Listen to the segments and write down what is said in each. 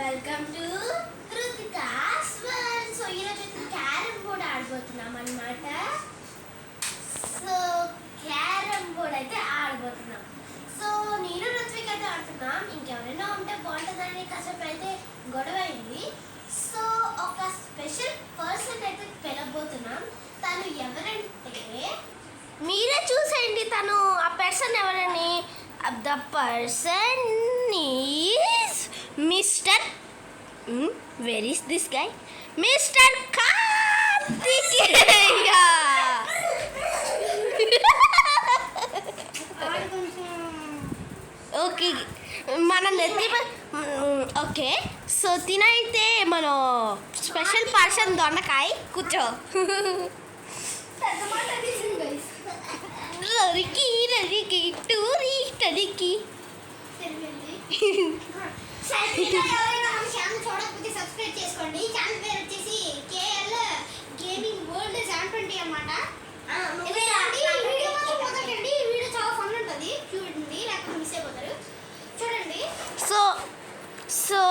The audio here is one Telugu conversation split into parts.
Welcome to Kritika's world. So ఈరోజు క్యారమ్ బోర్డ్ ఆడబోతున్నాం అన్నమాట. సో క్యారమ్ బోర్డ్ అయితే ఆడబోతున్నాం. సో నేను రుత్విక్ అయితే ఆడుతున్నాం. ఇంకెవరైనా ఉంటే బాగుంటుందని కాసేపు అయితే గొడవ అయింది. సో ఒక స్పెషల్ పర్సన్ అయితే పిలవబోతున్నాం. తను ఎవరంటే మీరే చూసేయండి. తను ఆ పర్సన్ ఎవరని. The person is mister where is this guy, mister Karthikeya. Okay, మన నెత్తి ఓకే. సో తినైతే మన స్పెషల్ పర్సన్ దొండకాయ. కూర్చో. రరికి రరికి టూరి టరికి. చూడకపోతే సబ్స్క్రైబ్ చేసుకోండి. ఛానల్ పేరు వచ్చేసి కేఎల్ గేమింగ్ వరల్డ్ 720 అన్నమాట. వీడియో చాలా ఫన్ ఉంటుంది, చూడండి, లేకపోతే మిస్ అయిపోతారు. చూడండి. సో సో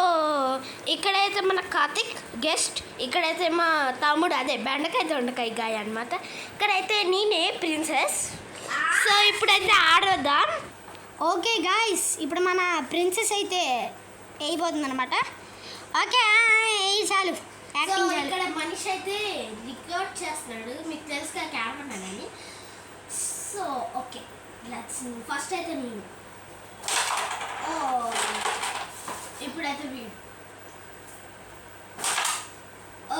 ఇక్కడైతే మన కార్తిక్ గెస్ట్, ఇక్కడైతే మా తమ్ముడు అదే బెండకాయ దొండకాయ గాయ అనమాట. ఇక్కడైతే నేనే ప్రిన్సెస్. సో ఇప్పుడైతే ఆడొద్దాం. ఓకే గాయ్స్, ఇప్పుడు మన ప్రిన్సెస్ అయితే అయిపోతుంది అనమాట. ఓకే చాలు. సో ఇక్కడ మనిషి అయితే రికార్డ్ చేస్తున్నాడు, మీకు తెలుసు కదా కెమెరా అని. సో ఓకే, ఫస్ట్ అయితే నేను, ఇప్పుడైతే వీడు.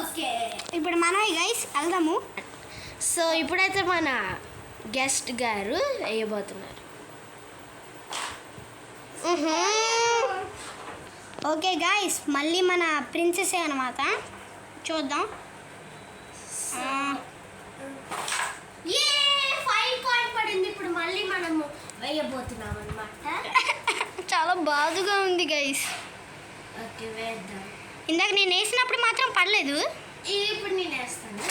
ఓకే, ఇప్పుడు మనం గైస్ వెళ్దాము. సో ఇప్పుడైతే మన గెస్ట్ గారు వేయబోతున్నారు. ఓకే గాయ్స్, మళ్ళీ మన ప్రిన్సెస్ అనమాట. చూద్దాం. ఏ 5 పాయింట్ పడింది. ఇప్పుడు మళ్ళీ మనము వేయబోతున్నాం అనమాట. చాలా బాధగా ఉంది గైస్. ఓకే, వేద్దాం. ఇందాక నేను వేసినప్పుడు మాత్రం పడలేదు. ఇప్పుడు నేను వేస్తాను.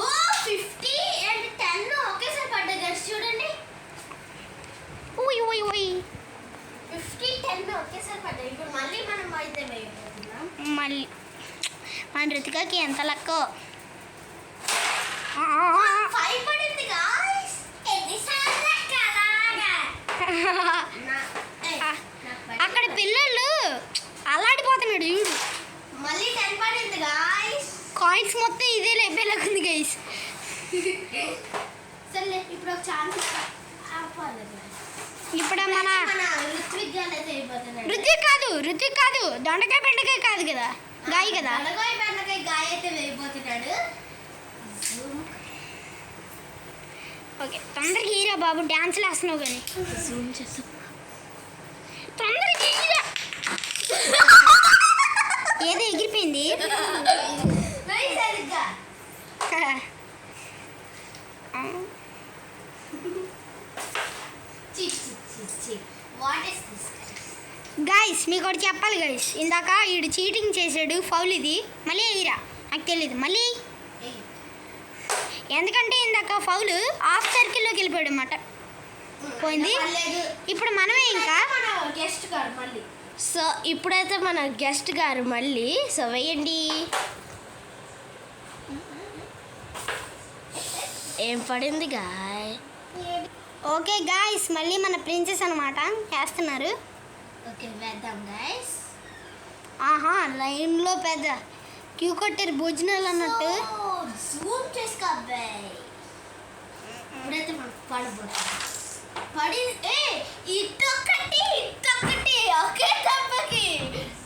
ఓ 50 అండ్ 10 ఒకేసారి పడ్డాయి గైస్, చూడండి. ఓయ్ ఓయ్ ఓయ్, 50 10 ఒకేసారి పడ్డాయి. ఇప్పుడు మళ్ళీ మనం అయితే వేయబోతున్నాం. మళ్ళీ మన రుతికాకి ఎంత లక్కో. 5 పడింది గాయ్స్. ఎన్నిసార్లు లెక్కలాగా. అక్కడ పిల్లలు అలాడిపోతున్నాడు చూడు. మళ్ళీ 10 పడింది గాయ్స్. కాయిన్స్ మొత్తం ఇదే లెబ్బేలాగుంది గైస్. సరే, ఇప్పుడు ఒక ఛాన్స్ ఇప్పుడు మన రుత్విక్ గారు అయితే అయిపోతున్నాడు. రుతిక్ కాదు, దొండకాయ బెండకాయ కాదు కదా, గాయ కదా. దొండకాయ బెండకాయ గాయ అయితే వేయబోతున్నాడు. ఓకే, తొందరగా హీరా బాబు, డ్యాన్స్లు వేస్తున్నావు కానీ. జూమ్ చేస్తా. తొందరగా హీరా. ఏదో ఎగిరిపోయింది. సరిగ్గా వాట్ ఇస్ దిస్ గైస్, మీకు ఒకటి చెప్పాలి గైస్. ఇందాక వీడు చీటింగ్ చేశాడు, ఫౌల్ ఇది. మళ్ళీ హీరా నాకు తెలియదు మళ్ళీ, ఎందుకంటే ఇందాక ఫౌల్ హాఫ్ సర్కిల్లోకి వెళ్ళిపోయాడు అన్నమాట. పోయింది. ఇప్పుడు మనమే ఇంకా గెస్ట్ గారు మళ్ళీ. సో ఇప్పుడైతే మన గెస్ట్ గారు మళ్ళీ. సో వేయండి. ఏం పడింది గాయ్? ఓకే గాయస్, మళ్ళీ మన ప్రిన్సెస్ అనమాట వేస్తున్నారు. ఓకే, వేద్దాం గైస్. ఆహా, లైన్లో పెద్ద క్యూ కట్టారు భోజనాలు అన్నట్టు. జూమ్ చేసుకో అబ్బాయి. ఇప్పుడైతే మనం పడబోతున్నాం. పడి ఇటొక్కటి ఒకే దెబ్బకి.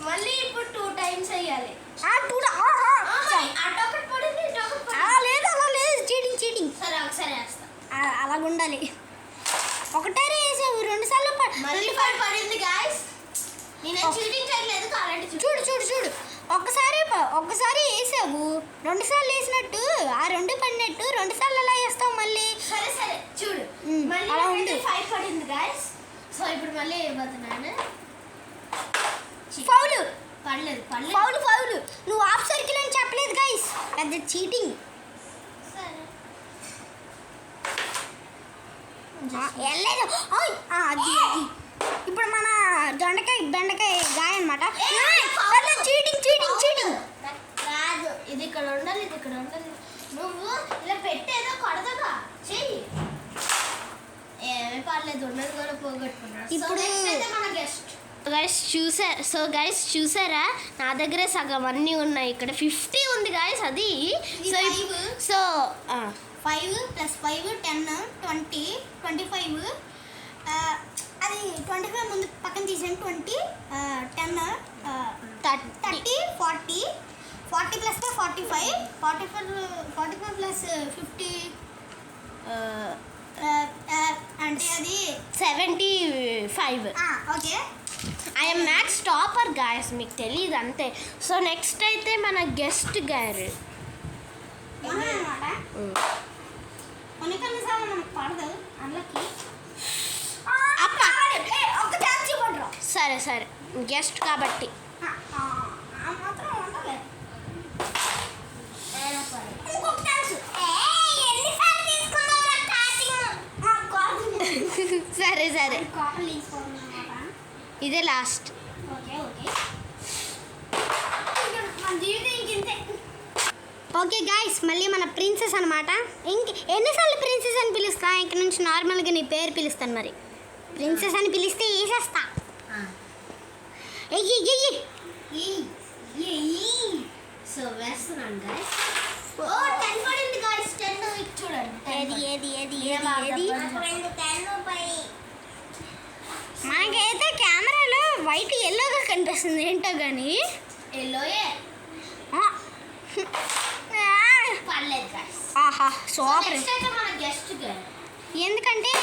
మళ్ళీ ఇప్పుడు 2 టైమ్స్ వేయాలి. అటొకటి పడింది, ఇటొకటి పడింది. అలా లేదు, చీటింగ్. సరే, ఒకసారి వేస్తా. అలాగ ఉండాలి. ఒకటారి వేసావు, 2 సార్లు మళ్ళీ పడింది గాయస్. నేను చీటింగ్ చేయలేదు, కావాలంటే చూడు. ఒక్కసారి వేసావు, 2 సార్లు వేసినట్టు ఆ 2 పడినట్టు 2 సార్లు అలా వేస్తావు మళ్ళీ. సరే చూడు. మళ్ళీ అలా ఉంది. 5 పడింది గాయస్. సో ఇప్పుడు మళ్ళీ వేయబోతున్నాను. ఫౌలు పడలేదు. ఫౌలు. నువ్వు హాఫ్ సర్కిల్ అని చెప్పలేదు గైస్, పెద్ద చీటింగ్. సరే, వెళ్ళలేదు. అది ఇప్పుడు మన దొండకాయ బెండకాయ గాయ అనమాట. పెట్టేదో కొడదగా చెయ్యి. ఏమీ పర్లేదు, ఉన్నది కూడా పోగొట్టుకున్నాడు. ఇప్పుడు మన గెస్ట్ గైస్ చూసారా, నా దగ్గరే సగం అన్నీ ఉన్నాయి. ఇక్కడ 50 ఉంది గైస్. అది సో 5 + 5 10 20 25. అది 25 ముందు పక్కన తీసాను. 20 10 30 40 40 + 45 45 + 50 అంటే అది 75. Okay, I'm maths topper guys, మీకు తెలియదు అంతే. సో నెక్స్ట్ అయితే మన గెస్ట్ గారు కొన్నిసార్లు మనకు పడదు అందులోకి. సరే సరే, గెస్ట్ కాబట్టి సరే సరే, ఇదే లాస్ట్. ఓకే గాయస్, మళ్ళీ మన ప్రిన్సెస్ అనమాట. ఎన్నిసార్లు ప్రిన్సెస్ అని పిలుస్తా? ఇంక నుంచి నార్మల్గా నీ పేరు పిలుస్తాను. మరి ప్రిన్సెస్ అని పిలిస్తే వేసేస్తా. సో వేస్తున్నాను గైస్. 10 పడింది గైస్. 10 చూడండి. ఏది మనకైతే కెమెరాలో వైట్ ఎల్లోగా కనిపిస్తుంది, ఏంటో కానీ. ఎల్లోయే పర్లేదు గైస్. ఆహా సూపర్. నెక్స్ట్ అయితే మన గెస్ట్ గారు. ఎందుకంటే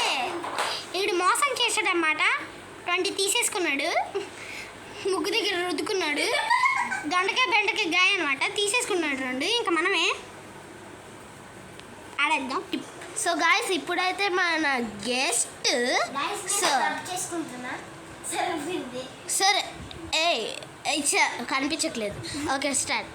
వీడు మోసం చేశాడనమాట. 20 తీసేసుకున్నాడు, ముగ్గు దగ్గర రుద్దుకున్నాడు. దొండకాయ బెండకాయ గాయ అనమాట, తీసేసుకున్నాడు 2. ఇంకా మనమే ఆడేద్దాం. సో గాయస్, ఇప్పుడైతే మన గెస్ట్ చేసుకుంటున్నా. సరే కనిపించట్లేదు. Okay start.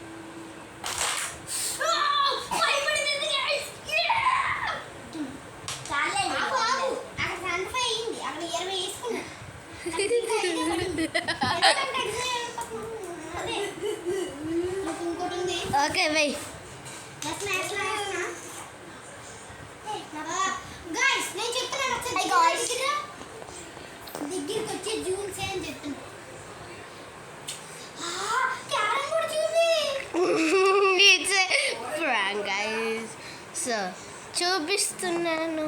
ఓకే వెయ్. నేను చెప్తున్నాను దగ్గరికి వచ్చి జూన్స్ అని చెప్తున్నా. It's prank guys. సో చూపిస్తున్నాను.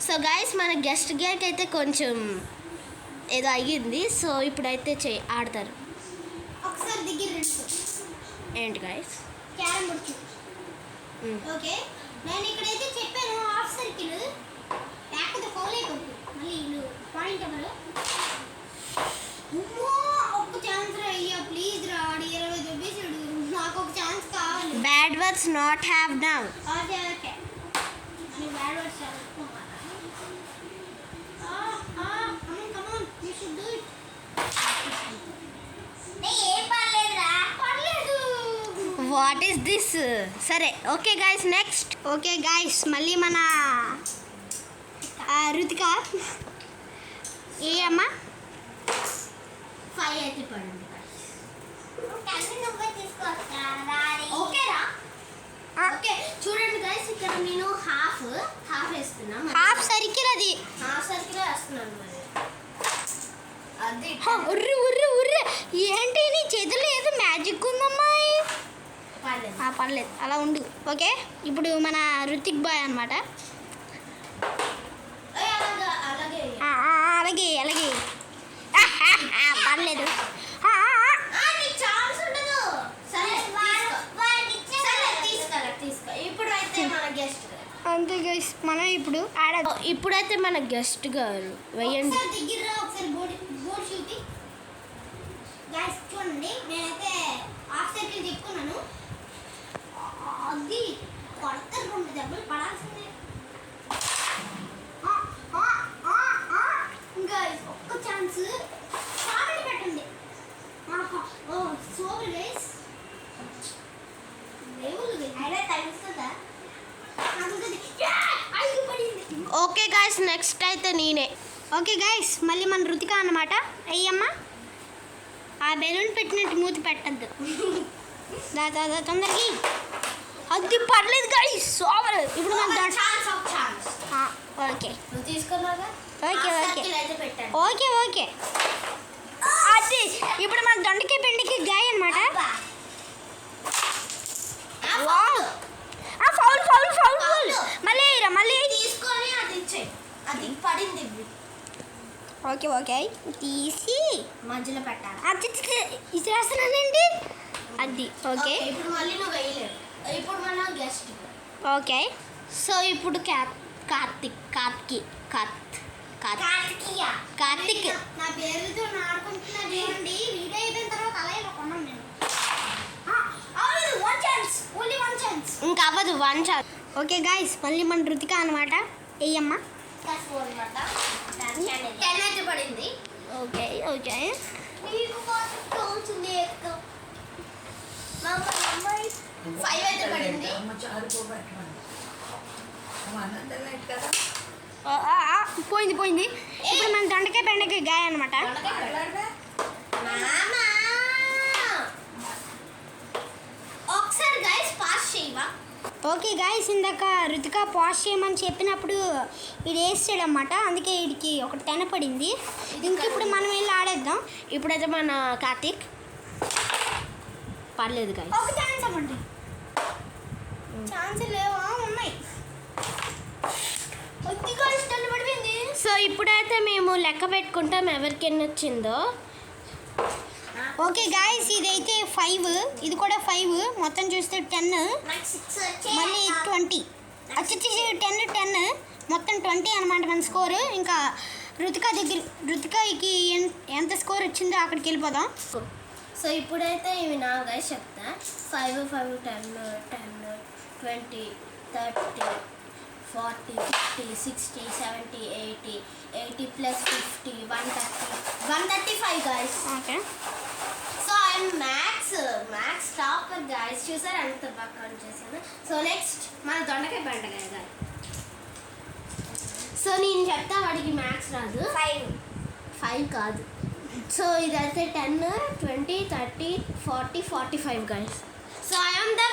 సో మన గెస్ట్ గేట్ అయితే కొంచెం ఏదో అయ్యింది. సో ఇప్పుడైతే ఆడతారు. ఒకసారి దగ్గర ఏంటి గైస్? Carrom board. ఓకే, నేను ఇక్కడైతే చెప్పాను హాఫ్ సర్కిల్ లేకపోతే ఫౌల్ అయిపోతుంది. మళ్ళీ ఇల్లు పాయింట్ ఎవరు? ఒక్క ఛాన్స్ రా అయ్యా, ప్లీజ్ రా. 20 దొబ్బేసాడు. నాకు ఒక ఛాన్స్ కావాలి. Bad words not have now. Okay okay, నేను బ్యాడ్ వర్డ్స్ చదువుకోమాలా? Come on you should do it. ఏం పర్లేదురా, పర్లేదు. What is this? సరే okay guys, next. Okay guys, మళ్ళీ మన రుతిక. ఏ అమ్మా? 5 అయితే పడింది. ఓకేరా? ఓకే చూడండి గైస్, ఇక్కడ నేను హాఫ్ వేస్తున్నా. హాఫ్ సర్కిల్ అది. హాఫ్ సర్కిల్ వేస్తున్నాను. మరి అది ఉర్రు ఉర్రు ఉర్రు. ఏంటి నీ చేతుల్లో ఏదో మ్యాజిక్ ఉందమ్మా. పర్లేదు. పర్లేదు, అలా ఉండు. ఓకే, ఇప్పుడు మన రుతిక్ బాయ్ అనమాట. అలాగే అలాగే అలాగే పర్లేదు. ఛాన్స్ ఉండదు. సరే తీసుకో. ఇప్పుడు అయితే మన గెస్ట్ అంతే గైస్, మనం ఇప్పుడు ఇప్పుడైతే మన గెస్ట్ గారు వేయండి. దగ్గర ఒకసారి బోర్డు చూపి గైస్ చూడండి. నేనైతే హాఫ్ సర్కిల్ చెప్పుకున్నాను. అది కొత్త 2 దెబ్బలు పడాల్సిందే. ఇంకా ఒక్క ఛాన్స్ కామెడీ పెట్టండి. Super guys. అయినా తెలుస్తుందా? ఓకే గాయస్, నెక్స్ట్ అయితే నేనే. ఓకే గాయస్, మళ్ళీ మన రుతిక అన్నమాట. అయ్యమ్మా, ఆ బెలూన్ పెట్టినట్టు మూతి పెట్టద్దు. తొందరకి అది పర్లేదు గైస్ సోవర్ ఇప్పుడు మనం ఛాన్స్ ఓకే నువ్వు తీసుకున్నావుగా ఓకే ఆ ఓకే circle అయితే పెట్టాను. ఓకే ఓకే అది ఇప్పుడు మన దొండకి బెండకి గాయ అనమాట అబ్బా. ఆ వావ్. foul. Foul Foul. మళ్ళీ వేయరా మళ్ళీ తీసుకొని అది ఇచ్చేయి. అది పడింది ఇవి. ఓకే ఓకే తీసి మధ్యలో పెట్టాలి. అది ఇది రాస్తున్నానండి అది ఓకే ఇప్పుడు మళ్ళీ నువ్వు వేయలేవు. ఇప్పుడు మన గెస్ట్ ఓకే సో ఇప్పుడు కార్తిక్ కార్తిక్ నా పేరుతో ఆడుకుంటున్నా చూడండి. వీడియో అయిపోయిన తర్వాత అలా ఇలా కొన్నాను నేను. వన్ ఛాన్స్ ఇంకా అవ్వదు వన్ షాట్ ఓకే గాయస్ మళ్ళీ మన రుతిక అనమాట వెయ్యమ్మా అనమాట. 10 అయితే పడింది. ఓకే ఓకే నీకు అవుతుంది ఎక్కువ. మా అమ్మాయి 5 అయితే పడింది. పోయింది ఇప్పుడు మన దొండకాయ బెండకాయ గాయ అనమాట మామా ఒకసారి గైస్ పాస్ చేయవా? ఓకే గాయస్ ఇందాక రుతిక పాస్ చేయమని చెప్పినప్పుడు ఇది వేసాడనమాట అందుకే వీడికి ఒక 10 పడింది ఇంక ఇప్పుడు మనం వెళ్ళి ఆడేద్దాం ఇప్పుడైతే మన కార్తీక్ పర్లేదు గాయస్ ఒక ఛాన్స్ అవ్వండి. ఛాన్స్ లేవా? ఉన్నాయి. కొద్దిగా ఇష్టం పడిపోయింది. సో ఇప్పుడైతే మేము లెక్క పెట్టుకుంటాం ఎవరికి ఎన్ని వచ్చిందో ఓకే గాయస్ ఇదైతే 5 ఇది కూడా 5 మొత్తం చూస్తే 10 నాకు 6 వచ్చాయి. మళ్ళీ 20 వచ్చి 10 మొత్తం 20 అనమాట మన స్కోరు ఇంకా రుతికాకి ఎంత స్కోర్ వచ్చిందో అక్కడికి వెళ్ళిపోదాం సో ఇప్పుడైతే ఇవి నా గైస్ చెప్తా. 5 5 10 10 20 30 40 50 60 70 80 80 plus 50 135 guys. Okay so I'm maths topper guys. చూసారు అంత బాగా కౌంట్ చేశాను. సో నెక్స్ట్ మన దొండకాయ బెండకాయ గాయ. సో నేను చెప్తా వాడికి మ్యాథ్స్ రాదు. 5 కాదు. సో ఇదైతే 10 20 30 40 45 గైస్. So I'm the